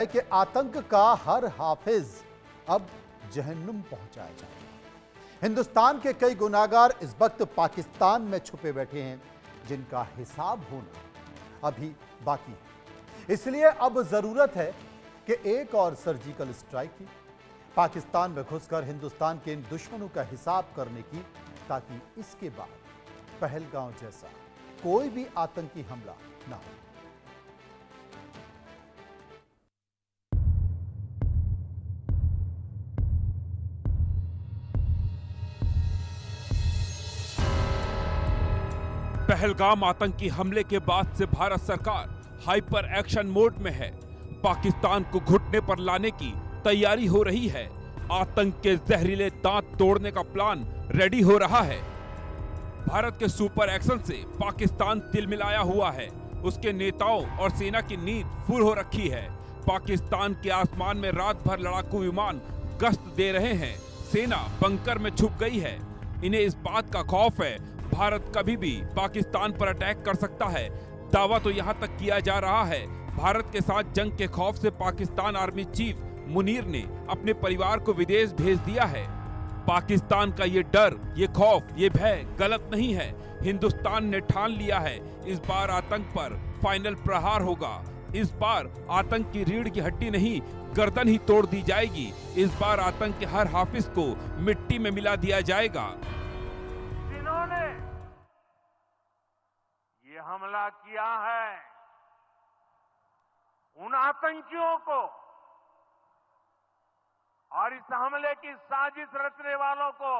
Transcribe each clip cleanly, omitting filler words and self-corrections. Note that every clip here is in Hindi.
है कि आतंक का हर हाफिज अब जहन्नुम पहुंचाया जाएगा। हिंदुस्तान के कई गुनाहगार इस वक्त पाकिस्तान में छुपे बैठे हैं, जिनका हिसाब होना अभी बाकी है। इसलिए अब जरूरत है कि एक और सर्जिकल स्ट्राइक की, पाकिस्तान में घुसकर हिंदुस्तान के इन दुश्मनों का हिसाब करने की, ताकि इसके बाद पहलगांव जैसा कोई भी आतंकी हमला ना हो। पहलगाम आतंकी हमले के बाद से भारत सरकार हाइपर एक्शन मोड में है। पाकिस्तान को घुटने पर लाने की तैयारी हो रही है। आतंक के जहरीले दांत तोड़ने का प्लान रेडी हो रहा है। भारत के सुपर एक्शन से पाकिस्तान तिलमिलाया हुआ है। उसके नेताओं और सेना की नींद फुर हो रखी है। पाकिस्तान के आसमान में रात भर लड़ाकू विमान गश्त दे रहे हैं। सेना बंकर में छुप गई है। इन्हें इस बात का खौफ है भारत कभी भी पाकिस्तान पर अटैक कर सकता है। दावा तो यहाँ तक किया जा रहा है भारत के साथ जंग के खौफ से पाकिस्तान आर्मी चीफ मुनीर ने अपने परिवार को विदेश भेज दिया है। पाकिस्तान का ये डर, ये खौफ, ये भय गलत नहीं है। हिंदुस्तान ने ठान लिया है इस बार आतंक पर फाइनल प्रहार होगा। इस बार आतंक की रीढ़ की हड्डी नहीं, गर्दन ही तोड़ दी जाएगी। इस बार आतंक के हर हाफिज को मिट्टी में मिला दिया जाएगा। जिन्होंने ये हमला किया है, उन आतंकियों को और इस हमले की साजिश रचने वालों को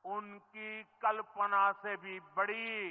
उनकी कल्पना से भी बड़ी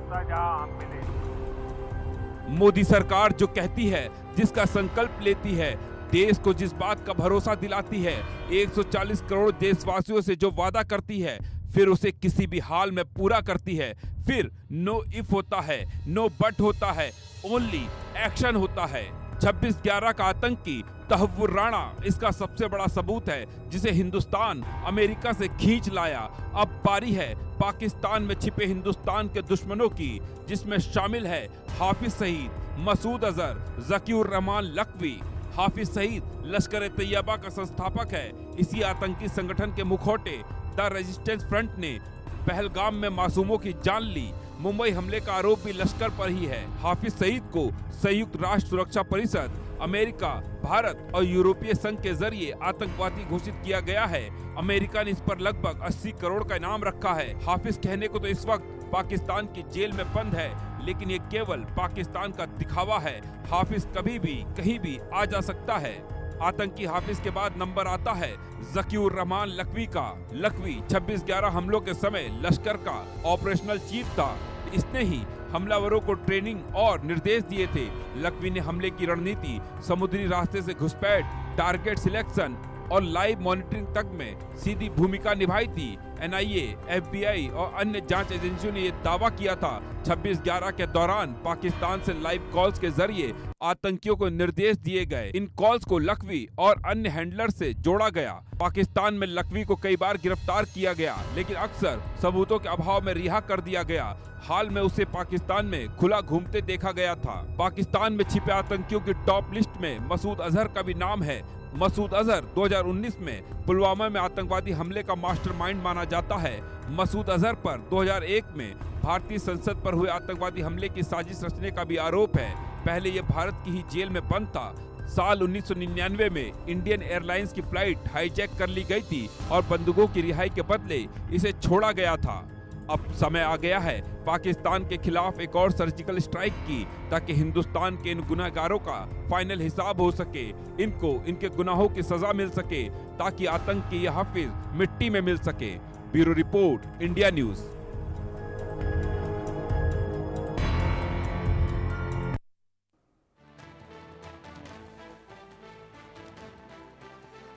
सजा मिलेगी। मोदी सरकार जो कहती है, जिसका संकल्प लेती है, देश को जिस बात का भरोसा दिलाती है, 140 करोड़ देशवासियों से जो वादा करती है, फिर उसे किसी भी हाल में पूरा करती है। फिर नो इफ होता है, नो बट होता है, ओनली एक्शन होता है। 26/11 का आतंकी तहव्वुर राणा इसका सबसे बड़ा सबूत है, जिसे हिंदुस्तान अमेरिका से खींच लाया। अब बारी है पाकिस्तान में छिपे हिंदुस्तान के दुश्मनों की, जिसमें शामिल है हाफिज सईद, मसूद अजहर, ज़कीउर रहमान लखवी। हाफिज सईद लश्कर तैयबा का संस्थापक है। इसी आतंकी संगठन के मुखौटे द रेजिस्टेंस फ्रंट ने पहलगाम में मासूमों की जान ली। मुंबई हमले का आरोप भी लश्कर पर ही है। हाफिज सईद को संयुक्त राष्ट्र सुरक्षा परिषद, अमेरिका, भारत और यूरोपीय संघ के जरिए आतंकवादी घोषित किया गया है। अमेरिका ने इस पर लगभग 80 करोड़ का इनाम रखा है। हाफिज कहने को तो इस वक्त पाकिस्तान की जेल में बंद है, लेकिन ये केवल पाकिस्तान का दिखावा है। हाफिज कभी भी कहीं भी आ जा सकता है। आतंकी हाफिज के बाद नंबर आता है ज़कीउर रहमान लखवी का। लखवी 26/11 हमलों के समय लश्कर का ऑपरेशनल चीफ था। इसने ही हमलावरों को ट्रेनिंग और निर्देश दिए थे। लखवी ने हमले की रणनीति, समुद्री रास्ते से घुसपैठ, टारगेट सिलेक्शन और लाइव मॉनिटरिंग तक में सीधी भूमिका निभाई थी। NIA, FBI और अन्य जांच एजेंसियों ने यह दावा किया था 26/11 के दौरान पाकिस्तान से लाइव कॉल्स के जरिए आतंकियों को निर्देश दिए गए। इन कॉल्स को लखवी और अन्य हैंडलर से जोड़ा गया। पाकिस्तान में लखवी को कई बार गिरफ्तार किया गया, लेकिन अक्सर सबूतों के अभाव में रिहा कर दिया गया। हाल में उसे पाकिस्तान में खुला घूमते देखा गया था। पाकिस्तान में छिपे आतंकियों की टॉप लिस्ट में मसूद अजहर का भी नाम है। मसूद अजहर 2019 में पुलवामा में आतंकवादी हमले का मास्टरमाइंड माना जाता है। मसूद अजहर पर 2001 में भारतीय संसद पर हुए आतंकवादी हमले की साजिश रचने का भी आरोप है। पहले ये भारत की ही जेल में बंद था। साल 1999 में इंडियन एयरलाइंस की फ्लाइट हाईजैक कर ली गई थी और बंदूकों की रिहाई के बदले इसे छोड़ा गया था। अब समय आ गया है पाकिस्तान के खिलाफ एक और सर्जिकल स्ट्राइक की, ताकि हिंदुस्तान के इन गुनाहगारों का फाइनल हिसाब हो सके, इनको इनके गुनाहों की सजा मिल सके, ताकि आतंक के ये हाफिज मिट्टी में मिल सके। Bureau report, India news.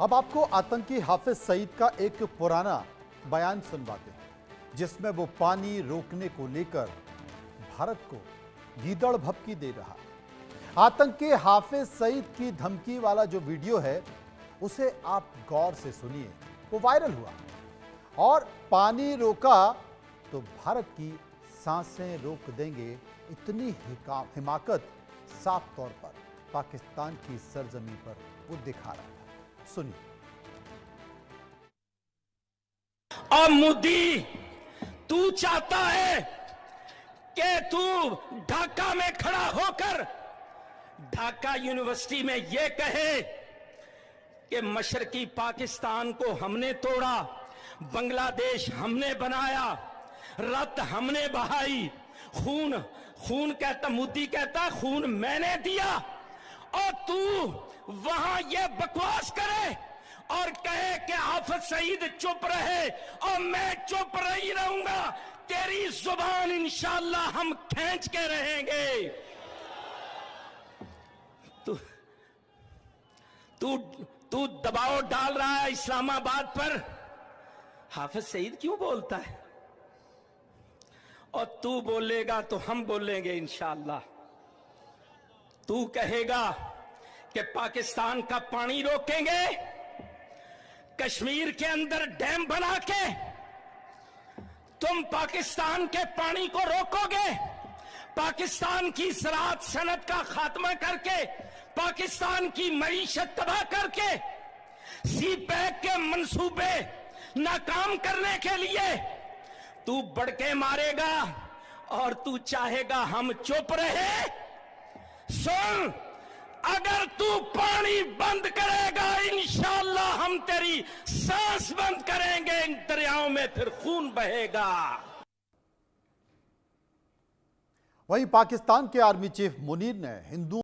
अब आपको आतंकी हाफिज सईद का एक पुराना बयान सुनवाते हैं, जिसमें वो पानी रोकने को लेकर भारत को गीदड़ भभकी दे रहा है। आतंकी हाफिज सईद की धमकी वाला जो वीडियो है, उसे आप गौर से सुनिए। वो वायरल हुआ और पानी रोका तो भारत की सांसें रोक देंगे, इतनी हिमाकत साफ तौर पर पाकिस्तान की सरजमीं पर वो दिखा रहा था। सुनिए। और मोदी, तू चाहता है कि तू ढाका में खड़ा होकर ढाका यूनिवर्सिटी में यह कहे कि मशरकी पाकिस्तान को हमने तोड़ा, बांग्लादेश हमने बनाया, रक्त हमने बहाई, खून कहता, मोदी कहता खून मैंने दिया, और तू वहां ये बकवास करे और कहे कि हाफिज सईद चुप रहे और मैं चुप नहीं रहूंगा। तेरी जुबान इंशाअल्लाह हम खींच के रहेंगे। तू दबाव डाल रहा है इस्लामाबाद पर। हाफिज सईद क्यों बोलता है? और तू बोलेगा तो हम बोलेंगे इंशाअल्लाह। तू कहेगा कि पाकिस्तान का पानी रोकेंगे, कश्मीर के अंदर डैम बना के तुम पाकिस्तान के पानी को रोकोगे, पाकिस्तान की ज़राअत सनत का खात्मा करके, पाकिस्तान की मईशत तबाह करके, सी पैक के मंसूबे नाकाम करने के लिए तू बड़के मारेगा और तू चाहेगा हम चुप रहे। सुन, अगर तू पानी बंद करेगा इंशाअल्लाह हम तेरी सांस बंद करेंगे, इन दरियाओं में फिर खून बहेगा। वहीं पाकिस्तान के आर्मी चीफ मुनीर ने हिंदुओं